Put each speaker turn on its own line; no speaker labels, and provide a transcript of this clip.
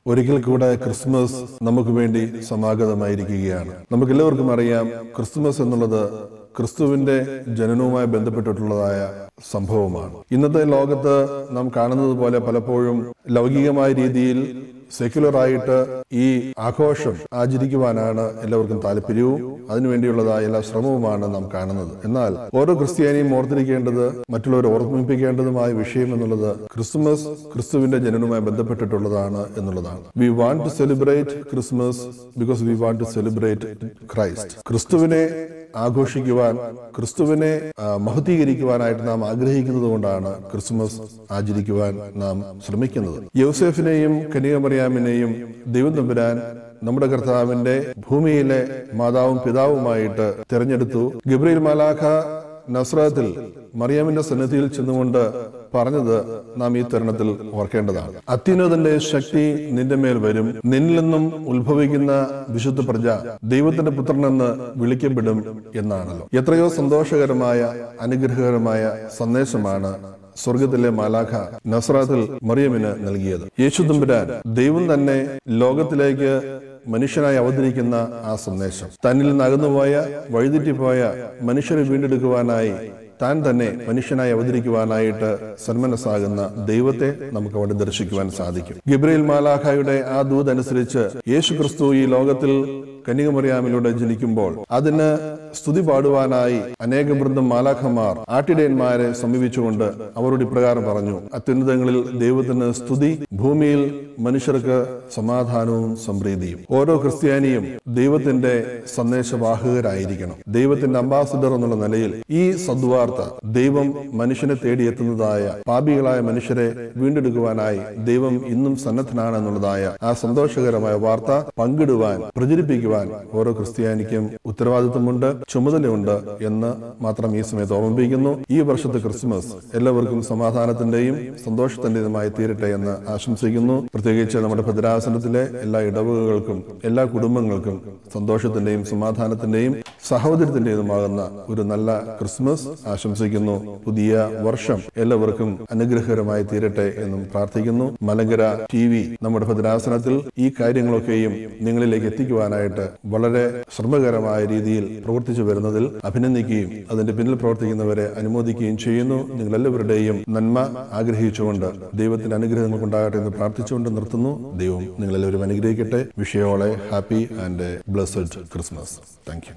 ഒരിക്കൽ കൂടെ ക്രിസ്മസ് നമുക്ക് വേണ്ടി സമാഗതമായിരിക്കുകയാണ്. നമുക്കെല്ലാവർക്കും അറിയാം, ക്രിസ്മസ് എന്നുള്ളത് ക്രിസ്തുവിന്റെ ജനനവുമായി ബന്ധപ്പെട്ടിട്ടുള്ളതായ സംഭവമാണ്. ഇന്നത്തെ ലോകത്ത് നാം കാണുന്നത് പോലെ പലപ്പോഴും ലൗകികമായ രീതിയിൽ സെക്യുലറായിട്ട് ഈ ആഘോഷം ആചരിക്കുവാനാണ് എല്ലാവർക്കും താല്പര്യവും അതിനുവേണ്ടിയുള്ളതായ എല്ലാ ശ്രമവുമാണ് നാം കാണുന്നത്. എന്നാൽ ഓരോ ക്രിസ്ത്യാനിയും ഓർത്തിരിക്കേണ്ടത്, മറ്റുള്ളവരെ ഓർമ്മിപ്പിക്കേണ്ടതുമായ വിഷയം എന്നുള്ളത് ക്രിസ്മസ് ക്രിസ്തുവിന്റെ ജനനവുമായി ബന്ധപ്പെട്ടിട്ടുള്ളതാണ് എന്നുള്ളതാണ്. We want to celebrate Christmas because we want to celebrate Christ. ക്രിസ്തുവിനെ ആഘോഷിക്കുവാൻ, ക്രിസ്തുവിനെ മഹത്വീകരിക്കുവാനായിട്ട് നാം ആഗ്രഹിക്കുന്നത് കൊണ്ടാണ് ക്രിസ്മസ് ആചരിക്കുവാൻ നാം ശ്രമിക്കുന്നത്. യോസേഫിനെയും കന്യകമറിയാമിനെയും ദൈവം തമ്പുരാൻ നമ്മുടെ കർത്താവിന്റെ ഭൂമിയിലെ മാതാവും പിതാവുമായിട്ട് തിരഞ്ഞെടുത്തു. ഗബ്രിയേൽ മാലാഖ നസ്രത്തിൽ മറിയാമിന്റെ സന്നിധിയിൽ ചെന്നുകൊണ്ട് പറഞ്ഞത് നാം ഈ തരുണത്തിൽ ഓർക്കേണ്ടതാണ്. അത്യുന്നതന്റെ ശക്തി നിന്റെ മേൽ വരും, നിന്നിൽ നിന്നും ഉത്ഭവിക്കുന്ന വിശുദ്ധ പ്രജ ദൈവത്തിന്റെ പുത്രനെന്ന് വിളിക്കപ്പെടും എന്നാണല്ലോ. എത്രയോ സന്തോഷകരമായ അനുഗ്രഹകരമായ സന്ദേശമാണ് സ്വർഗത്തിലെ മാലാഖ നസ്രാത്തിൽ മറിയമിന് നൽകിയത്. യേശു തമ്പുരാൻ ദൈവം തന്നെ ലോകത്തിലേക്ക് മനുഷ്യനായി അവതരിക്കുന്ന ആ സന്ദേശം, തന്നിൽ നിന്ന് അകന്നുപോയ, വഴിതെറ്റിപ്പോയ മനുഷ്യരെ വീണ്ടെടുക്കുവാനായി താൻ തന്നെ മനുഷ്യനായി അവതരിക്കുവാനായിട്ട് സന്മനസ്സാകുന്ന ദൈവത്തെ നമുക്ക് അവിടെ ദർശിക്കുവാൻ സാധിക്കും. ഗബ്രിയേൽ മാലാഖയുടെ ആ ദൂത് അനുസരിച്ച് യേശു ക്രിസ്തു ഈ ലോകത്തിൽ കന്യകമറിയാമിലൂടെ ജനിക്കുമ്പോൾ അതിന് സ്തുതി പാടുവാനായി അനേക വൃന്ദം മാലാഖമാർ ആട്ടിടയന്മാരെ സമീപിച്ചുകൊണ്ട് അവരോട് ഇപ്രകാരം പറഞ്ഞു: അത്യുന്നതങ്ങളിൽ ദൈവത്തിന് സ്തുതി, ഭൂമിയിൽ മനുഷ്യർക്ക് സമാധാനവും സംപ്രീതിയും. ഓരോ ക്രിസ്ത്യാനിയും ദൈവത്തിന്റെ സന്ദേശവാഹകരായിരിക്കണം. ദൈവത്തിന്റെ അംബാസിഡർ എന്നുള്ള നിലയിൽ ഈ സദ്വാർത്ത, ദൈവം മനുഷ്യനെ തേടിയെത്തുന്നതായ പാപികളായ മനുഷ്യരെ വീണ്ടെടുക്കുവാനായി ദൈവം ഇന്നും സന്നദ്ധനാണ് എന്നുള്ളതായ ആ സന്തോഷകരമായ വാർത്ത പങ്കിടുവാൻ, പ്രചരിപ്പിക്കുവാൻ ഓരോ ക്രിസ്ത്യാനിക്കും ഉത്തരവാദിത്വമുണ്ട്, ചുമതലയുണ്ട് എന്ന് മാത്രം ഈ സമയത്ത് ഓർമ്മിപ്പിക്കുന്നു. ഈ വർഷത്തെ ക്രിസ്മസ് എല്ലാവർക്കും സമാധാനത്തിന്റെയും സന്തോഷത്തിന്റെതുമായി തീരട്ടെ എന്ന് ആശംസിക്കുന്നു. പ്രത്യേകിച്ച് നമ്മുടെ ഭദ്രാസനത്തിലെ എല്ലാ ഇടവകകൾക്കും എല്ലാ കുടുംബങ്ങൾക്കും സന്തോഷത്തിന്റെയും സമാധാനത്തിന്റെയും സഹോദര്യത്തിന്റേതുമാകുന്ന ഒരു നല്ല ക്രിസ്മസ് ആശംസിക്കുന്നു. പുതിയ വർഷം എല്ലാവർക്കും അനുഗ്രഹകരമായി തീരട്ടെ എന്നും പ്രാർത്ഥിക്കുന്നു. മലങ്കര TV നമ്മുടെ ഭദ്രാസനത്തിൽ ഈ കാര്യങ്ങളൊക്കെയും നിങ്ങളിലേക്ക് എത്തിക്കുവാനായിട്ട് വളരെ ശ്രമകരമായ രീതിയിൽ പ്രവർത്തിച്ചു വരുന്നതിൽ അഭിനന്ദിക്കുകയും അതിന്റെ പിന്നിൽ പ്രവർത്തിക്കുന്നവരെ അനുമോദിക്കുകയും ചെയ്യുന്നു. നിങ്ങളെല്ലാവരുടെയും നന്മ ആഗ്രഹിച്ചുകൊണ്ട് ദൈവത്തിന്റെ അനുഗ്രഹങ്ങൾ ഉണ്ടാകട്ടെ എന്ന് പ്രാർത്ഥിച്ചുകൊണ്ട് നിർത്തുന്നു. ദൈവം നിങ്ങളെല്ലാവരും അനുഗ്രഹിക്കട്ടെ. വിഷയോളെ happy and blessed Christmas. Thank U.